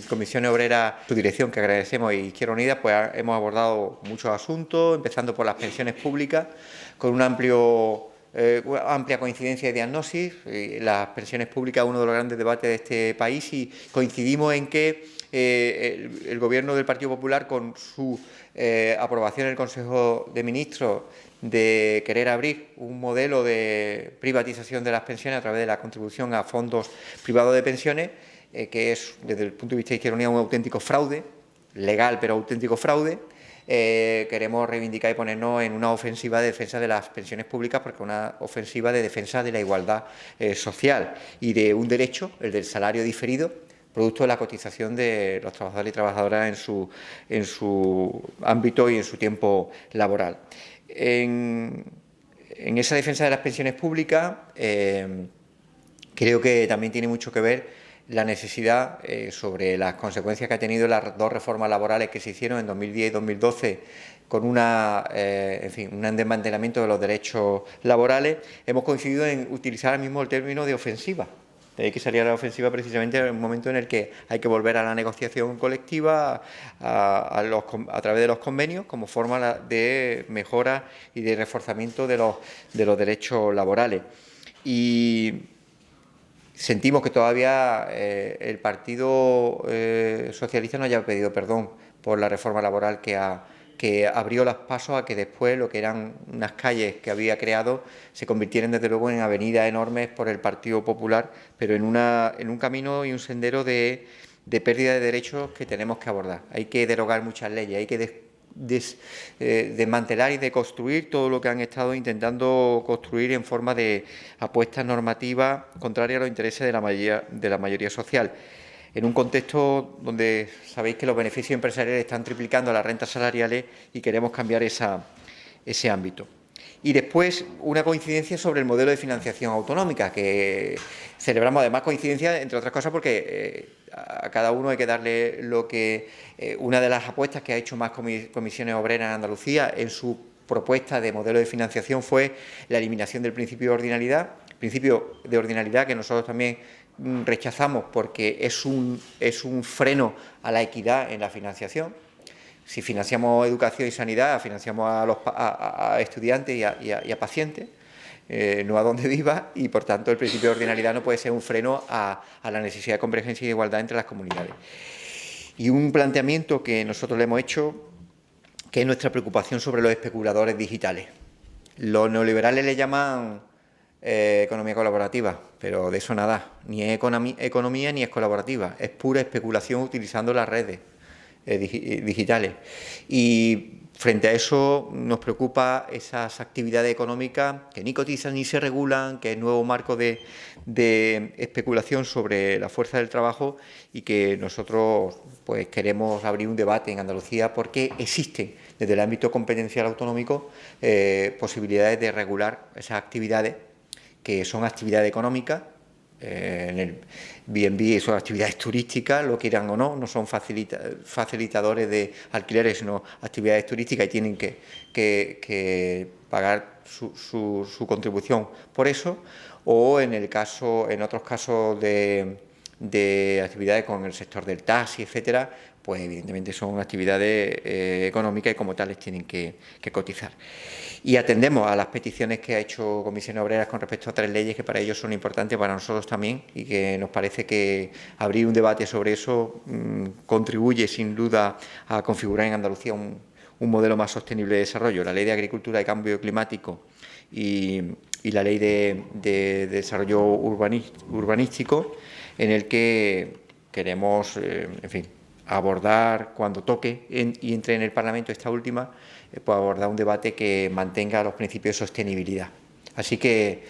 Comisiones Obreras, su dirección, que agradecemos, y Izquierda Unida, pues hemos abordado muchos asuntos, empezando por las pensiones públicas, con una amplia coincidencia de diagnosis. Las pensiones públicas es uno de los grandes debates de este país y coincidimos en que el Gobierno del Partido Popular, con su aprobación en el Consejo de Ministros de querer abrir un modelo de privatización de las pensiones a través de la contribución a fondos privados de pensiones, que es, desde el punto de vista de Izquierda Unida, un auténtico fraude, legal pero auténtico fraude. Queremos reivindicar y ponernos en una ofensiva de defensa de las pensiones públicas, porque es una ofensiva de defensa de la igualdad social y de un derecho, el del salario diferido, producto de la cotización de los trabajadores y trabajadoras en su ámbito y en su tiempo laboral. En esa defensa de las pensiones públicas, creo que también tiene mucho que ver la necesidad sobre las consecuencias que ha tenido las dos reformas laborales que se hicieron en 2010 y 2012 con un desmantelamiento de los derechos laborales. Hemos coincidido en utilizar ahora mismo el término de ofensiva. De ahí que salía la ofensiva precisamente en un momento en el que hay que volver a la negociación colectiva a través de los convenios como forma de mejora y de reforzamiento de los derechos laborales. Y sentimos que todavía el Partido Socialista no haya pedido perdón por la reforma laboral que abrió los pasos a que después lo que eran unas calles que había creado se convirtieran desde luego en avenidas enormes por el Partido Popular, pero en un camino y un sendero de pérdida de derechos que tenemos que abordar. Hay que derogar muchas leyes, hay que desmantelar y deconstruir todo lo que han estado intentando construir en forma de apuestas normativas contrarias a los intereses de la mayoría social. En un contexto donde sabéis que los beneficios empresariales están triplicando las rentas salariales y queremos cambiar ese ámbito. Y después, una coincidencia sobre el modelo de financiación autonómica, que celebramos además coincidencia, entre otras cosas, porque a cada uno hay que darle lo que... una de las apuestas que ha hecho más comisiones obreras en Andalucía en su propuesta de modelo de financiación fue la eliminación del principio de ordinalidad, que nosotros también rechazamos porque es un freno a la equidad en la financiación. Si financiamos educación y sanidad, financiamos a estudiantes y a pacientes, no a donde viva, y por tanto el principio de ordinalidad no puede ser un freno a la necesidad de convergencia y de igualdad entre las comunidades. Y un planteamiento que nosotros le hemos hecho, que es nuestra preocupación sobre los especuladores digitales. Los neoliberales le llaman economía colaborativa, pero de eso nada, ni es economía ni es colaborativa, es pura especulación utilizando las redes digitales. Y frente a eso nos preocupa esas actividades económicas que ni cotizan ni se regulan, que es nuevo marco de especulación sobre la fuerza del trabajo, y que nosotros pues queremos abrir un debate en Andalucía porque existen desde el ámbito competencial autonómico posibilidades de regular esas actividades que son actividades económicas. En el B&B son actividades turísticas, lo quieran o no, no son facilitadores de alquileres, sino actividades turísticas, y tienen que pagar su contribución por eso. O en otros casos de actividades con el sector del taxi, etcétera, pues evidentemente son actividades económicas y como tales tienen que cotizar. Y atendemos a las peticiones que ha hecho Comisiones Obreras con respecto a 3 leyes que para ellos son importantes, para nosotros también, y que nos parece que abrir un debate sobre eso contribuye sin duda a configurar en Andalucía un modelo más sostenible de desarrollo. La Ley de Agricultura y Cambio Climático y la Ley de Desarrollo Urbanístico, en el que queremos, en fin, abordar cuando toque y entre en el Parlamento esta última, pues abordar un debate que mantenga los principios de sostenibilidad. Así que,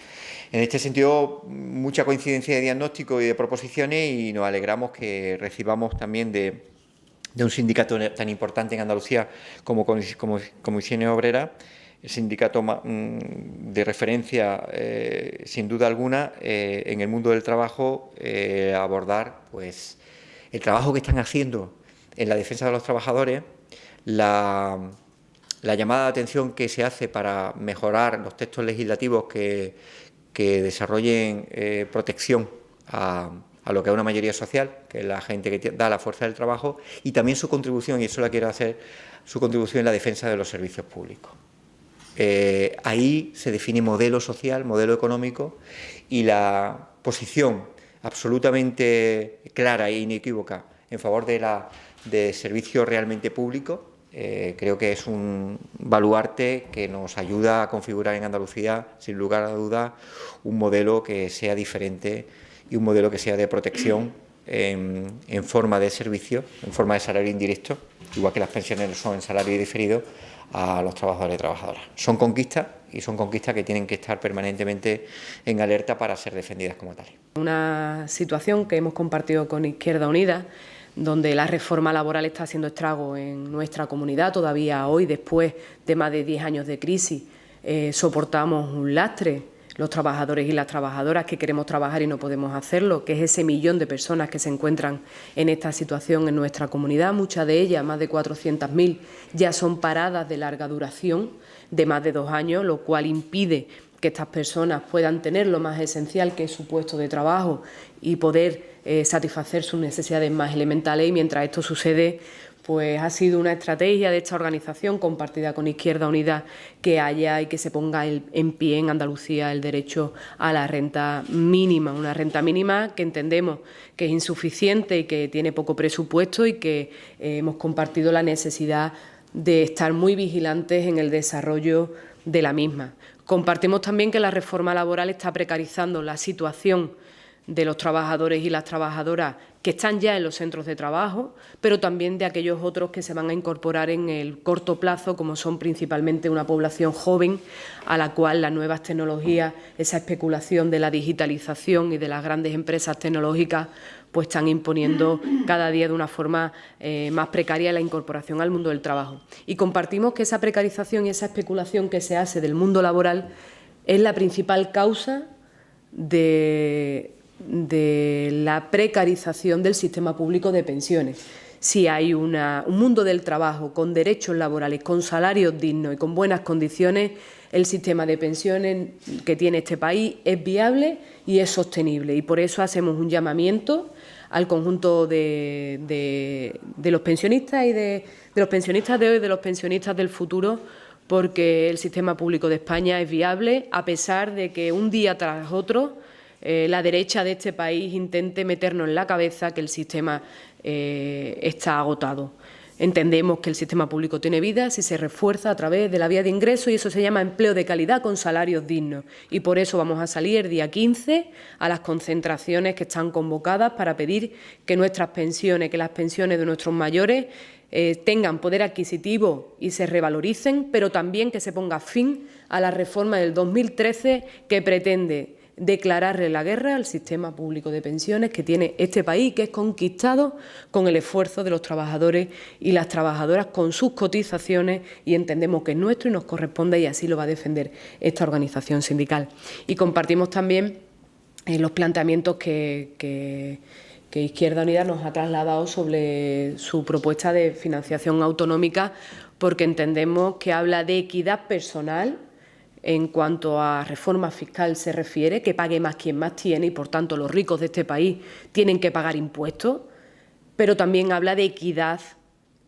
en este sentido, mucha coincidencia de diagnóstico y de proposiciones, y nos alegramos que recibamos también de un sindicato tan importante en Andalucía como Comisiones Obreras, el sindicato de referencia, sin duda alguna, en el mundo del trabajo, abordar pues el trabajo que están haciendo en la defensa de los trabajadores, la llamada de atención que se hace para mejorar los textos legislativos que desarrollen protección a a lo que es una mayoría social, que es la gente que da la fuerza del trabajo, y también su contribución, y eso la quiero hacer, su contribución en la defensa de los servicios públicos. Ahí se define modelo social, modelo económico, y la posición absolutamente clara e inequívoca en favor de servicios realmente públicos. Creo que es un baluarte que nos ayuda a configurar en Andalucía, sin lugar a dudas, un modelo que sea diferente y un modelo que sea de protección en forma de servicio, en forma de salario indirecto, igual que las pensiones son en salario diferido, a los trabajadores y trabajadoras. Son conquistas, y son conquistas que tienen que estar permanentemente en alerta para ser defendidas como tales. Una situación que hemos compartido con Izquierda Unida, donde la reforma laboral está haciendo estrago en nuestra comunidad. Todavía hoy, después de más de 10 años de crisis, soportamos un lastre, los trabajadores y las trabajadoras que queremos trabajar y no podemos hacerlo, que es ese millón de personas que se encuentran en esta situación en nuestra comunidad. Muchas de ellas, más de 400.000, ya son paradas de larga duración, de más de 2 años, lo cual impide que estas personas puedan tener lo más esencial, que es su puesto de trabajo, y poder satisfacer sus necesidades más elementales. Y mientras esto sucede, pues ha sido una estrategia de esta organización compartida con Izquierda Unida que haya y que se ponga en pie en Andalucía el derecho a la renta mínima, una renta mínima que entendemos que es insuficiente y que tiene poco presupuesto, y que hemos compartido la necesidad de estar muy vigilantes en el desarrollo de la misma. Compartimos también que la reforma laboral está precarizando la situación de los trabajadores y las trabajadoras que están ya en los centros de trabajo, pero también de aquellos otros que se van a incorporar en el corto plazo, como son principalmente una población joven, a la cual las nuevas tecnologías, esa especulación de la digitalización y de las grandes empresas tecnológicas, pues están imponiendo cada día de una forma más precaria la incorporación al mundo del trabajo. Y compartimos que esa precarización y esa especulación que se hace del mundo laboral es la principal causa de la precarización del sistema público de pensiones. Si hay un mundo del trabajo con derechos laborales, con salarios dignos y con buenas condiciones, el sistema de pensiones que tiene este país es viable y es sostenible. Y por eso hacemos un llamamiento al conjunto de los pensionistas y de los pensionistas de hoy y de los pensionistas del futuro, porque el sistema público de España es viable, a pesar de que un día tras otro la derecha de este país intente meternos en la cabeza que el sistema está agotado. Entendemos que el sistema público tiene vida si se refuerza a través de la vía de ingreso, y eso se llama empleo de calidad con salarios dignos. Y por eso vamos a salir el día 15 a las concentraciones que están convocadas para pedir que nuestras pensiones, que las pensiones de nuestros mayores tengan poder adquisitivo y se revaloricen, pero también que se ponga fin a la reforma del 2013 que pretende declararle la guerra al sistema público de pensiones que tiene este país, que es conquistado con el esfuerzo de los trabajadores y las trabajadoras, con sus cotizaciones, y entendemos que es nuestro y nos corresponde, y así lo va a defender esta organización sindical. Y compartimos también los planteamientos que Izquierda Unida nos ha trasladado sobre su propuesta de financiación autonómica, porque entendemos que habla de equidad personal en cuanto a reforma fiscal se refiere, que pague más quien más tiene, y por tanto los ricos de este país tienen que pagar impuestos, pero también habla de equidad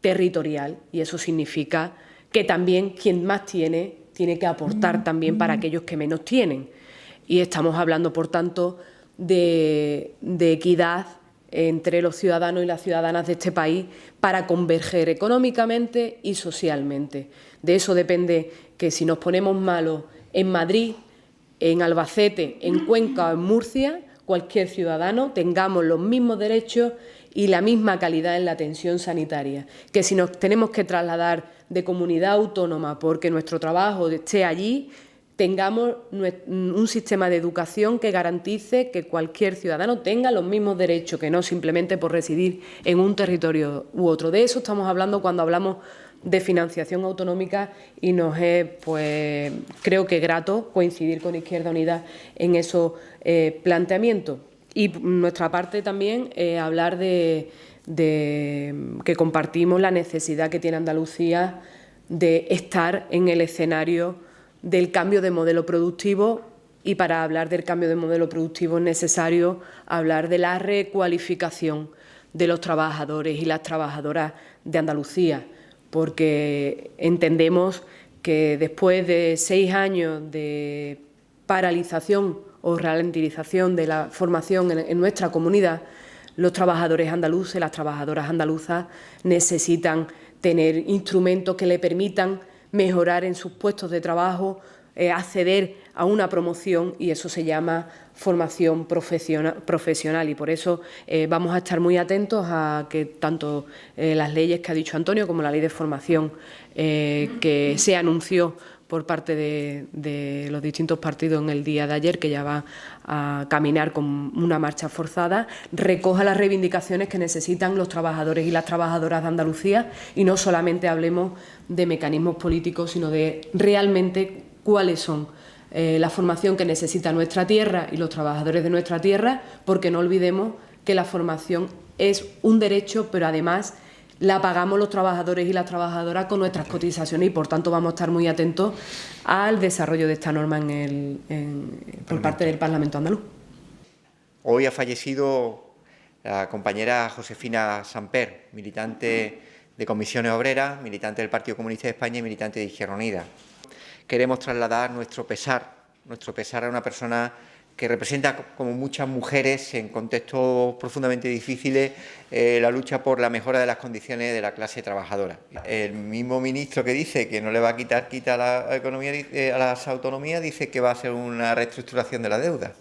territorial, y eso significa que también quien más tiene que aportar también para aquellos que menos tienen. Y estamos hablando, por tanto, de equidad entre los ciudadanos y las ciudadanas de este país para converger económicamente y socialmente. De eso depende que, si nos ponemos malos en Madrid, en Albacete, en Cuenca o en Murcia, cualquier ciudadano tengamos los mismos derechos y la misma calidad en la atención sanitaria. Que si nos tenemos que trasladar de comunidad autónoma porque nuestro trabajo esté allí, tengamos un sistema de educación que garantice que cualquier ciudadano tenga los mismos derechos, que no simplemente por residir en un territorio u otro. De eso estamos hablando cuando hablamos de financiación autonómica, y nos es, pues, creo que grato coincidir con Izquierda Unida en esos planteamientos. Y nuestra parte también hablar de que compartimos la necesidad que tiene Andalucía de estar en el escenario del cambio de modelo productivo y para hablar del cambio de modelo productivo es necesario hablar de la recualificación de los trabajadores y las trabajadoras de Andalucía, porque entendemos que después de 6 años de paralización o ralentización de la formación en nuestra comunidad, los trabajadores andaluces, las trabajadoras andaluzas necesitan tener instrumentos que le permitan mejorar en sus puestos de trabajo, acceder a una promoción, y eso se llama formación profesional, y por eso vamos a estar muy atentos a que tanto las leyes que ha dicho Antonio como la ley de formación que se anunció por parte de los distintos partidos en el día de ayer, que ya va a caminar con una marcha forzada, recoja las reivindicaciones que necesitan los trabajadores y las trabajadoras de Andalucía, y no solamente hablemos de mecanismos políticos, sino de realmente cuáles son la formación que necesita nuestra tierra y los trabajadores de nuestra tierra, porque no olvidemos que la formación es un derecho, pero además la pagamos los trabajadores y las trabajadoras con nuestras cotizaciones, y por tanto vamos a estar muy atentos al desarrollo de esta norma por parte del Parlamento andaluz. Hoy ha fallecido la compañera Josefina Samper, militante de Comisiones Obreras, militante del Partido Comunista de España y militante de Izquierda Unida. Queremos trasladar nuestro pesar a una persona que representa, como muchas mujeres en contextos profundamente difíciles, la lucha por la mejora de las condiciones de la clase trabajadora. El mismo ministro que dice que no le va a quita a la economía, a las autonomías, dice que va a ser una reestructuración de la deuda.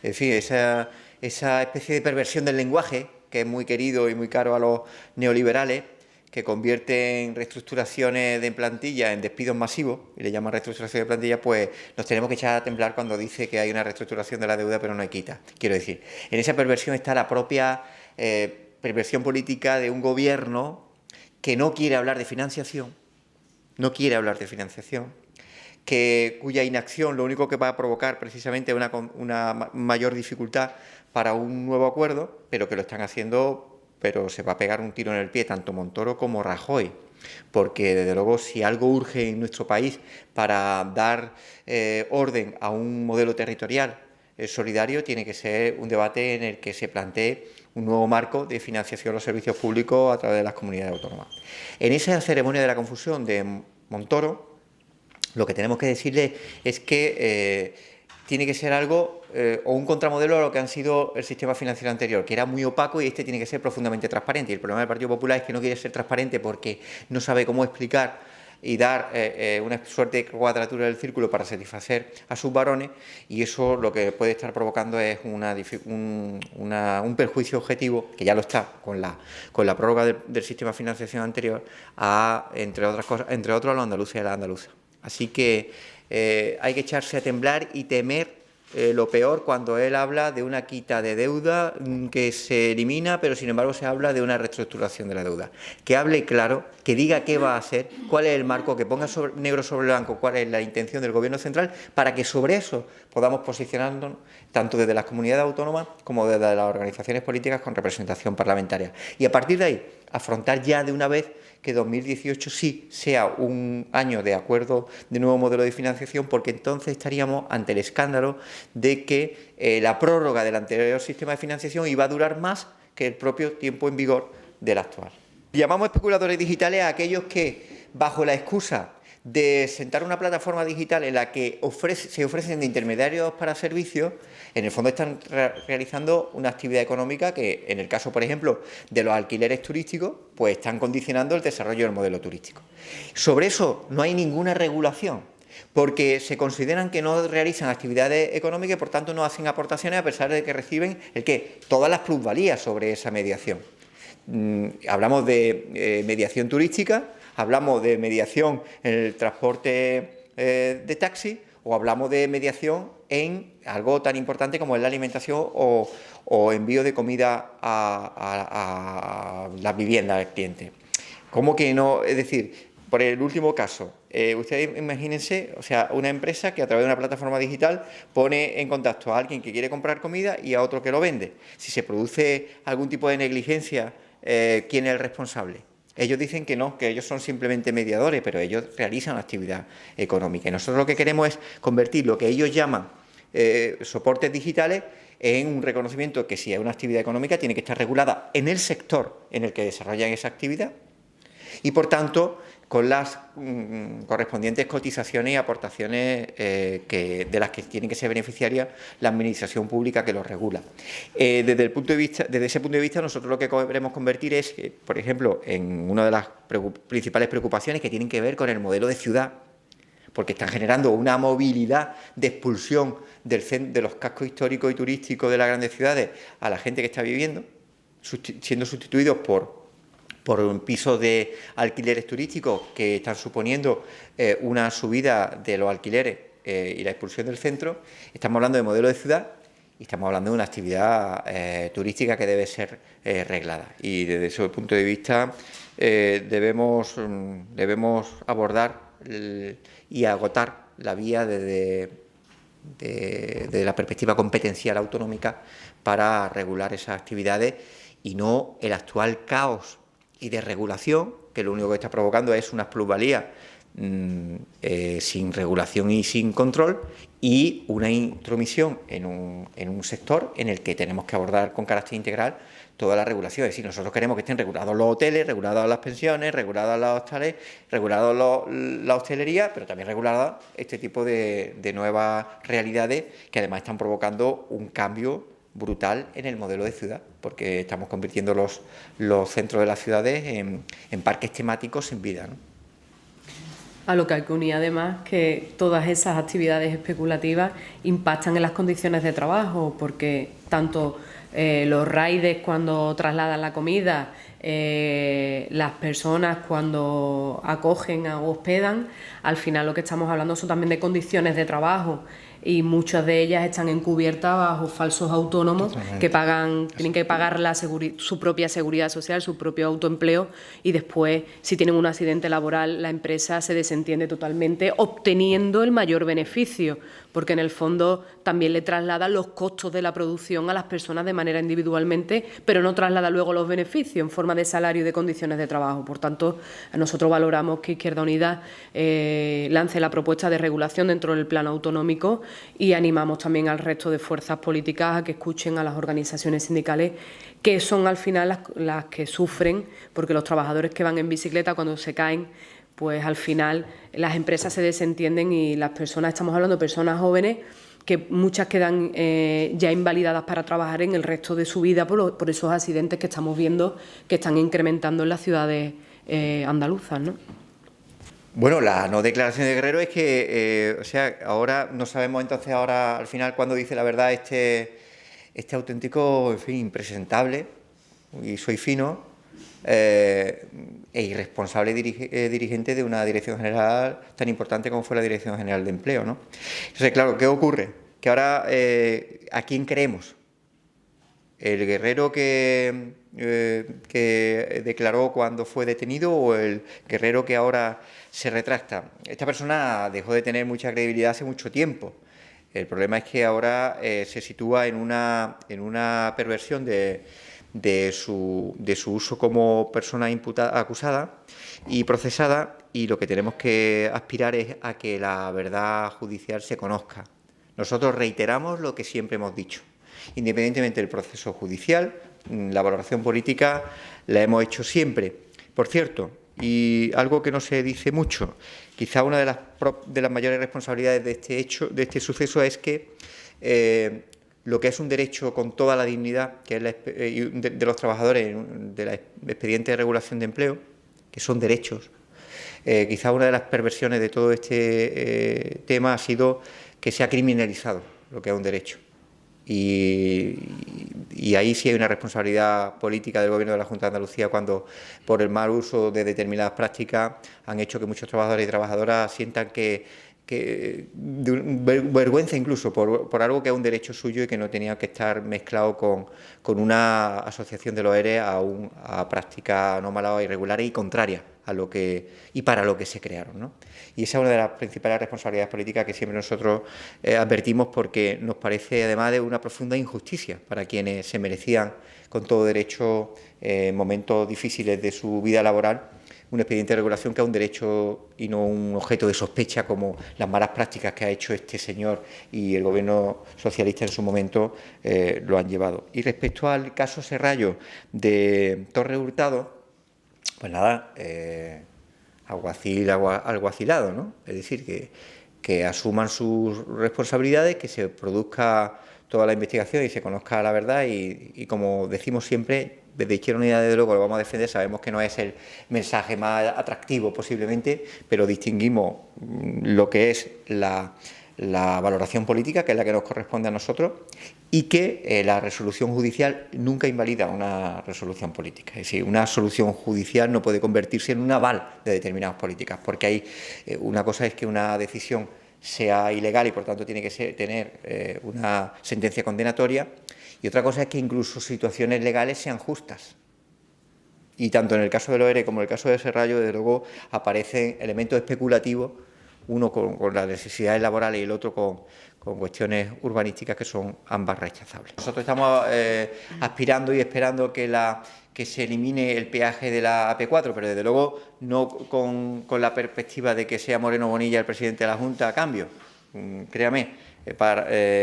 Es decir, esa especie de perversión del lenguaje, que es muy querido y muy caro a los neoliberales, que convierten reestructuraciones de plantilla en despidos masivos, y le llaman reestructuración de plantilla, pues nos tenemos que echar a temblar cuando dice que hay una reestructuración de la deuda pero no hay quita. Quiero decir, en esa perversión está la propia perversión política de un gobierno que no quiere hablar de financiación, cuya inacción lo único que va a provocar precisamente una mayor dificultad para un nuevo acuerdo, pero que lo están haciendo, pero se va a pegar un tiro en el pie tanto Montoro como Rajoy, porque desde luego si algo urge en nuestro país para dar orden a un modelo territorial solidario, tiene que ser un debate en el que se plantee un nuevo marco de financiación de los servicios públicos a través de las comunidades autónomas. En esa ceremonia de la confusión de Montoro, lo que tenemos que decirle es que tiene que ser algo o un contramodelo a lo que han sido el sistema financiero anterior, que era muy opaco, y este tiene que ser profundamente transparente. Y el problema del Partido Popular es que no quiere ser transparente porque no sabe cómo explicar y dar una suerte de cuadratura del círculo para satisfacer a sus varones, y eso lo que puede estar provocando es un perjuicio objetivo, que ya lo está con la prórroga del sistema de financiación anterior, entre otros a los andaluces y a las andaluzas. Así que hay que echarse a temblar y temer lo peor cuando él habla de una quita de deuda que se elimina, pero sin embargo se habla de una reestructuración de la deuda. Que hable claro, que diga qué va a hacer, cuál es el marco, que ponga negro sobre blanco cuál es la intención del Gobierno central, para que sobre eso podamos posicionarnos tanto desde las comunidades autónomas como desde las organizaciones políticas con representación parlamentaria. Y a partir de ahí, afrontar ya de una vez que 2018 sí sea un año de acuerdo de nuevo modelo de financiación, porque entonces estaríamos ante el escándalo de que la prórroga del anterior sistema de financiación iba a durar más que el propio tiempo en vigor del actual. Llamamos especuladores digitales a aquellos que, bajo la excusa de sentar una plataforma digital en la que se ofrecen de intermediarios para servicios, en el fondo están realizando una actividad económica que, en el caso, por ejemplo, de los alquileres turísticos, pues están condicionando el desarrollo del modelo turístico. Sobre eso no hay ninguna regulación, porque se consideran que no realizan actividades económicas y, por tanto, no hacen aportaciones, a pesar de que reciben todas las plusvalías sobre esa mediación. Hablamos de mediación turística, hablamos de mediación en el transporte de taxi, o hablamos de mediación en algo tan importante como es la alimentación o envío de comida a las viviendas del cliente. ¿Cómo que no? Es decir, por el último caso, ustedes imagínense, o sea, una empresa que a través de una plataforma digital pone en contacto a alguien que quiere comprar comida y a otro que lo vende. Si se produce algún tipo de negligencia, ¿quién es el responsable? Ellos dicen que no, que ellos son simplemente mediadores, pero ellos realizan actividad económica. Y nosotros lo que queremos es convertir lo que ellos llaman soportes digitales en un reconocimiento que si hay una actividad económica tiene que estar regulada en el sector en el que desarrollan esa actividad y, por tanto, con las correspondientes cotizaciones y aportaciones de las que tiene que ser beneficiaria la administración pública que los regula. Desde ese punto de vista, nosotros lo que queremos convertir es, por ejemplo, en una de las principales preocupaciones que tienen que ver con el modelo de ciudad, porque están generando una movilidad de expulsión de los cascos históricos y turísticos de las grandes ciudades a la gente que está viviendo, siendo sustituidos por pisos de alquileres turísticos que están suponiendo una subida de los alquileres y la expulsión del centro. Estamos hablando de modelo de ciudad y estamos hablando de una actividad turística que debe ser reglada. Y desde ese punto de vista debemos abordar y agotar la vía desde la perspectiva competencial autonómica para regular esas actividades y no el actual caos y de regulación, que lo único que está provocando es unas plusvalías sin regulación y sin control, y una intromisión en un sector en el que tenemos que abordar con carácter integral toda la regulación. Es decir, nosotros queremos que estén regulados los hoteles, reguladas las pensiones, reguladas los hostales, regulados la hostelería, pero también reguladas este tipo de nuevas realidades que además están provocando un cambio brutal en el modelo de ciudad, porque estamos convirtiendo los centros de las ciudades en parques temáticos sin vida, ¿no? A lo que hay que unir además que todas esas actividades especulativas impactan en las condiciones de trabajo, porque tanto los riders cuando trasladan la comida, las personas cuando acogen o hospedan, al final lo que estamos hablando son también de condiciones de trabajo, y muchas de ellas están encubiertas bajo falsos autónomos que tienen que pagar su propia seguridad social, su propio autoempleo, y después, si tienen un accidente laboral, la empresa se desentiende totalmente, obteniendo el mayor beneficio, porque en el fondo también le traslada los costos de la producción a las personas de manera individualmente, pero no traslada luego los beneficios en forma de salario y de condiciones de trabajo. Por tanto, nosotros valoramos que Izquierda Unida lance la propuesta de regulación dentro del plan autonómico, y animamos también al resto de fuerzas políticas a que escuchen a las organizaciones sindicales, que son al final las que sufren, porque los trabajadores que van en bicicleta cuando se caen, pues al final las empresas se desentienden y las personas, estamos hablando de personas jóvenes, que muchas quedan ya invalidadas para trabajar en el resto de su vida por esos accidentes que estamos viendo que están incrementando en las ciudades andaluzas, ¿no? Bueno, la no declaración de Guerrero es que, ahora no sabemos entonces al final cuando dice la verdad este auténtico, en fin, impresentable, y soy fino, e irresponsable dirigente de una dirección general tan importante como fue la Dirección General de Empleo, ¿no? Entonces, claro, ¿qué ocurre? Que ahora, ¿a quién creemos? ¿El Guerrero que declaró cuando fue detenido o el Guerrero que ahora se retracta? Esta persona dejó de tener mucha credibilidad hace mucho tiempo. El problema es que ahora se sitúa en una perversión de su uso como persona acusada y procesada, y lo que tenemos que aspirar es a que la verdad judicial se conozca. Nosotros reiteramos lo que siempre hemos dicho. Independientemente del proceso judicial, la valoración política la hemos hecho siempre. Por cierto, y algo que no se dice mucho, quizá una de las mayores responsabilidades de este suceso es que lo que es un derecho con toda la dignidad que es de los trabajadores de la expediente de regulación de empleo, que son derechos, quizá una de las perversiones de todo este tema ha sido que se ha criminalizado lo que es un derecho. Y ahí sí hay una responsabilidad política del Gobierno de la Junta de Andalucía cuando, por el mal uso de determinadas prácticas, han hecho que muchos trabajadores y trabajadoras sientan vergüenza incluso por algo que es un derecho suyo y que no tenía que estar mezclado con una asociación de los ERE a prácticas anómalas, irregulares y contrarias a lo que y para lo que se crearon, ¿no? Y esa es una de las principales responsabilidades políticas que siempre nosotros advertimos, porque nos parece además de una profunda injusticia para quienes se merecían con todo derecho momentos difíciles de su vida laboral, un expediente de regulación que es un derecho y no un objeto de sospecha, como las malas prácticas que ha hecho este señor y el Gobierno socialista en su momento lo han llevado. Y respecto al caso Serrallo de Torre Hurtado, pues nada, alguacilado, ¿no? Es decir, que asuman sus responsabilidades, que se produzca toda la investigación y se conozca la verdad y como decimos siempre, desde Izquierda Unida, desde luego, lo vamos a defender. Sabemos que no es el mensaje más atractivo posiblemente, pero distinguimos lo que es la valoración política, que es la que nos corresponde a nosotros, y que la resolución judicial nunca invalida una resolución política. Es decir, una solución judicial no puede convertirse en un aval de determinadas políticas, porque hay una cosa es que una decisión sea ilegal y por tanto tiene que tener una sentencia condenatoria, y otra cosa es que incluso situaciones legales sean justas. Y tanto en el caso de Loere como en el caso de Serrallo, desde luego, aparecen elementos especulativos, uno con las necesidades laborales y el otro con cuestiones urbanísticas que son ambas rechazables. Nosotros estamos aspirando y esperando que se elimine el peaje de la AP4, pero desde luego no con la perspectiva de que sea Moreno Bonilla el presidente de la Junta a cambio. Créame,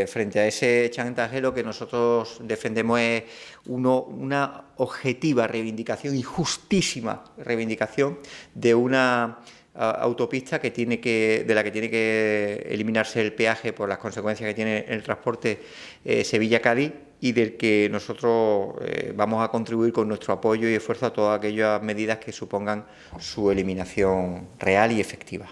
frente a ese chantaje lo que nosotros defendemos es una objetiva reivindicación y justísima reivindicación de una autopista de la que tiene que eliminarse el peaje por las consecuencias que tiene el transporte Sevilla-Cádiz, y del que nosotros vamos a contribuir con nuestro apoyo y esfuerzo a todas aquellas medidas que supongan su eliminación real y efectiva.